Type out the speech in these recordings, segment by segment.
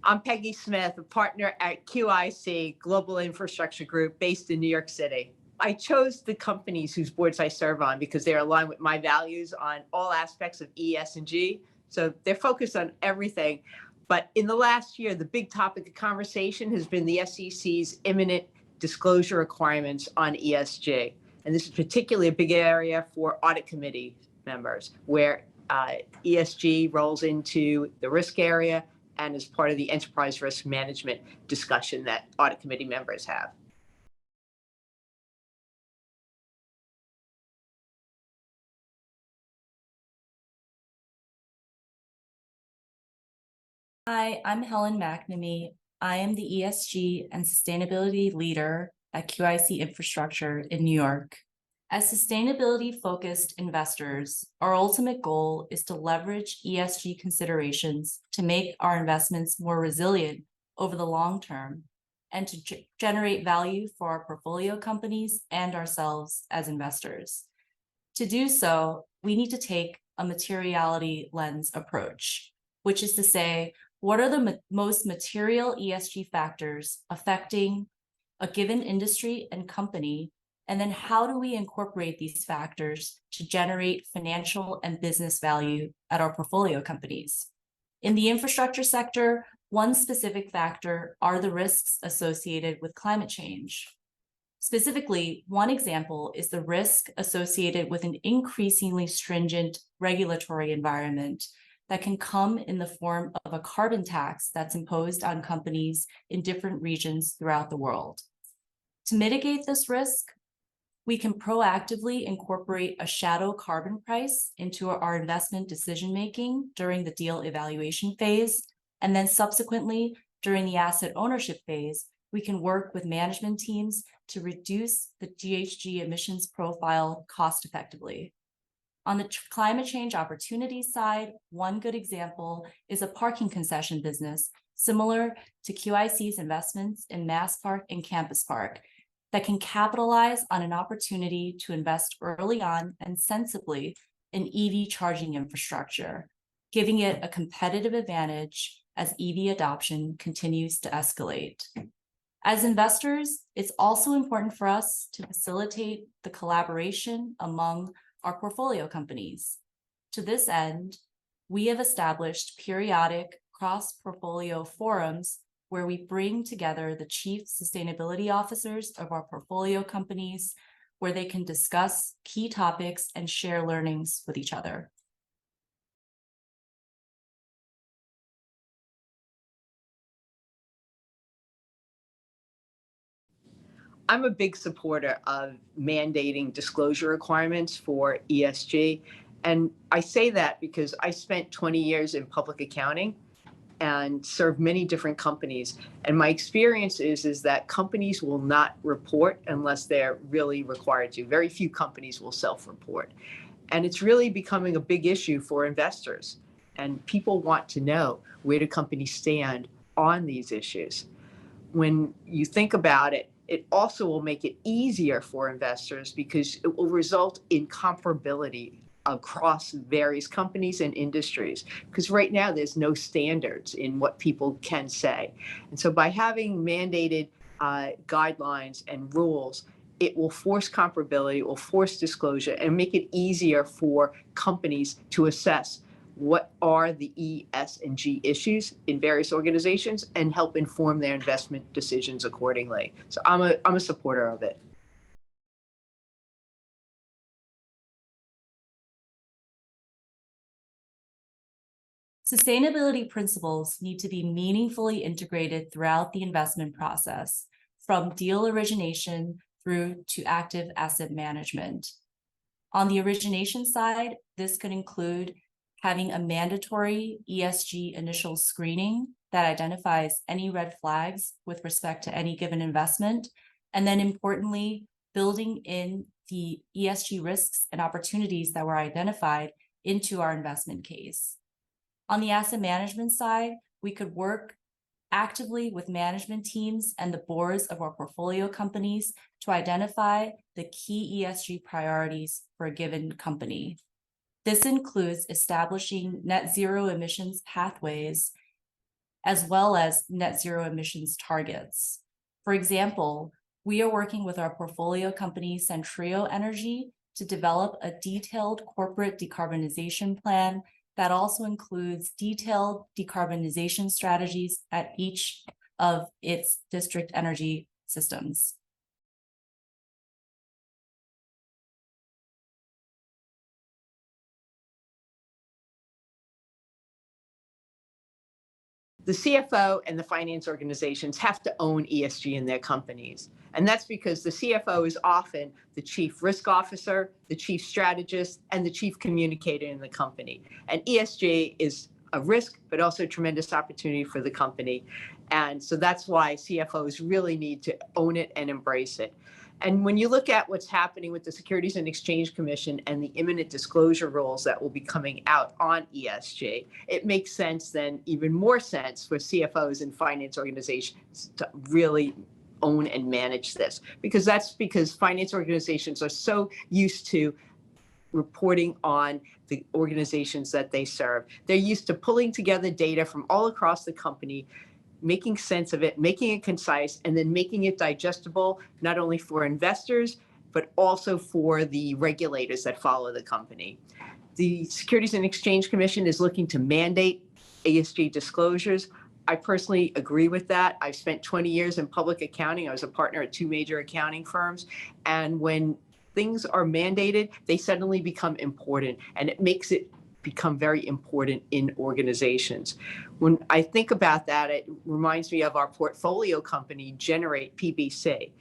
I'm Peggy Smyth, a partner at QIC, Global Infrastructure Group, based in New York City. I chose the companies whose boards I serve on because they're aligned with my values on all aspects of ESG. So they're focused on everything. But in the last year, the big topic of conversation has been the SEC's imminent disclosure requirements on ESG. And this is particularly a big area for audit committee members, where ESG rolls into the risk area and is part of the enterprise risk management discussion that audit committee members have. Hi, I'm Helen McNamee. I am the ESG and sustainability leader at QIC Infrastructure in New York. As sustainability-focused investors, our ultimate goal is to leverage ESG considerations to make our investments more resilient over the long term and to generate value for our portfolio companies and ourselves as investors. To do so, we need to take a materiality lens approach, which is to say, what are the most material ESG factors affecting a given industry and company? And then how do we incorporate these factors to generate financial and business value at our portfolio companies? In the infrastructure sector, one specific factor are the risks associated with climate change. Specifically, one example is the risk associated with an increasingly stringent regulatory environment that can come in the form of a carbon tax that's imposed on companies in different regions throughout the world. To mitigate this risk, we can proactively incorporate a shadow carbon price into our investment decision-making during the deal evaluation phase, and then subsequently during the asset ownership phase, we can work with management teams to reduce the GHG emissions profile cost-effectively. On the climate change opportunities side, one good example is a parking concession business similar to QIC's investments in Mass Park and Campus Park that can capitalize on an opportunity to invest early on and sensibly in EV charging infrastructure, giving it a competitive advantage as EV adoption continues to escalate. As investors, it's also important for us to facilitate the collaboration among our portfolio companies. To this end, we have established periodic cross-portfolio forums where we bring together the chief sustainability officers of our portfolio companies, where they can discuss key topics and share learnings with each other. I'm a big supporter of mandating disclosure requirements for ESG. And I say that because I spent 20 years in public accounting and served many different companies. And my experience is that companies will not report unless they're really required to. Very few companies will self-report. And it's really becoming a big issue for investors. And people want to know, where do companies stand on these issues? When you think about it, it also will make it easier for investors because it will result in comparability across various companies and industries. Because right now there's no standards in what people can say. And so by having mandated guidelines and rules, it will force comparability, it will force disclosure, and make it easier for companies to assess what are the E, S, and G issues in various organizations and help inform their investment decisions accordingly. So I'm a supporter of it. Sustainability principles need to be meaningfully integrated throughout the investment process, from deal origination through to active asset management. On the origination side, this could include having a mandatory ESG initial screening that identifies any red flags with respect to any given investment, and then importantly, building in the ESG risks and opportunities that were identified into our investment case. On the asset management side, we could work actively with management teams and the boards of our portfolio companies to identify the key ESG priorities for a given company. This includes establishing net zero emissions pathways as well as net zero emissions targets. For example, we are working with our portfolio company, Centrio Energy, to develop a detailed corporate decarbonization plan that also includes detailed decarbonization strategies at each of its district energy systems. The CFO and the finance organizations have to own ESG in their companies. And that's because the CFO is often the chief risk officer, the chief strategist, and the chief communicator in the company. And ESG is a risk, but also a tremendous opportunity for the company. And so that's why CFOs really need to own it and embrace it. And when you look at what's happening with the Securities and Exchange Commission and the imminent disclosure rules that will be coming out on ESG, it makes sense, then even more sense, for CFOs and finance organizations to really own and manage this. Because finance organizations are so used to reporting on the organizations that they serve. They're used to pulling together data from all across the company, making sense of it, making it concise, and then making it digestible, not only for investors, but also for the regulators that follow the company. The Securities and Exchange Commission is looking to mandate ESG disclosures. I personally agree with that. I've spent 20 years in public accounting. I was a partner at 2 major accounting firms. And when things are mandated, they suddenly become important, and it makes it become very important in organizations. When I think about that, it reminds me of our portfolio company, Generate PBC.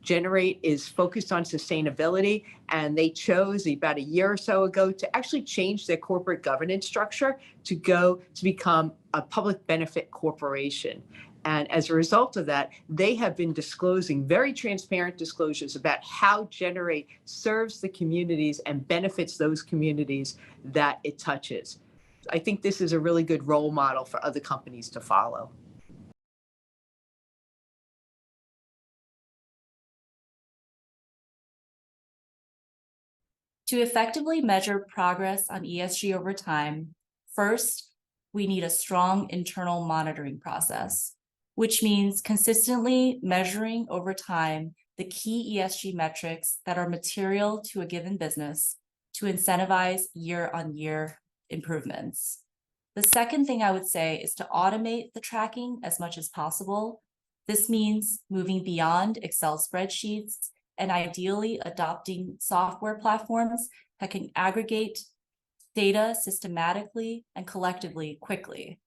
Generate is focused on sustainability, and they chose about a year or so ago to actually change their corporate governance structure to become a public benefit corporation. And as a result of that, they have been disclosing very transparent disclosures about how Generate serves the communities and benefits those communities that it touches. I think this is a really good role model for other companies to follow. To effectively measure progress on ESG over time, first, we need a strong internal monitoring process, which means consistently measuring over time the key ESG metrics that are material to a given business to incentivize year-on-year improvements. The second thing I would say is to automate the tracking as much as possible. This means moving beyond Excel spreadsheets and ideally adopting software platforms that can aggregate data systematically and collectively quickly.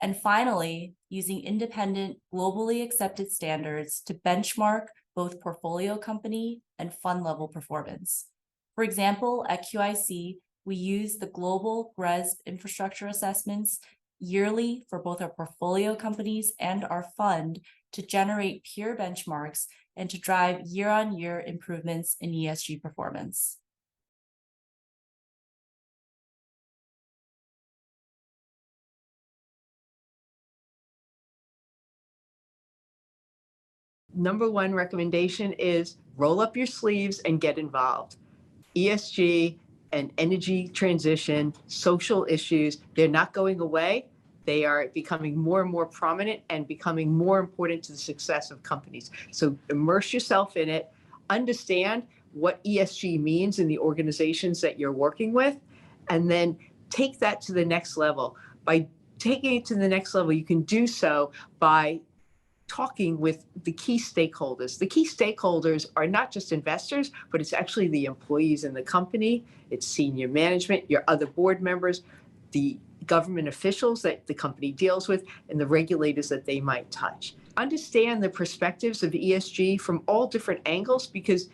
And finally, using independent, globally accepted standards to benchmark both portfolio company and fund level performance. For example, at QIC, we use the global GRESB infrastructure assessments yearly for both our portfolio companies and our fund to generate peer benchmarks and to drive year-on-year improvements in ESG performance. Number one recommendation is roll up your sleeves and get involved. ESG and energy transition, social issues, they're not going away. They are becoming more and more prominent and becoming more important to the success of companies. So immerse yourself in it, understand what ESG means in the organizations that you're working with, and then take that to the next level. By taking it to the next level, you can do so by talking with the key stakeholders. The key stakeholders are not just investors, but it's actually the employees in the company, it's senior management, your other board members, the government officials that the company deals with, and the regulators that they might touch. Understand the perspectives of ESG from all different angles, because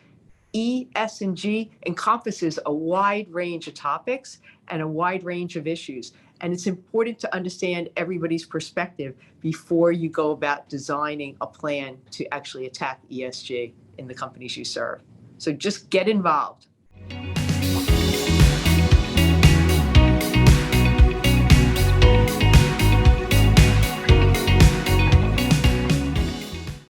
E, S, and G encompasses a wide range of topics and a wide range of issues. And it's important to understand everybody's perspective before you go about designing a plan to actually attack ESG in the companies you serve. So just get involved.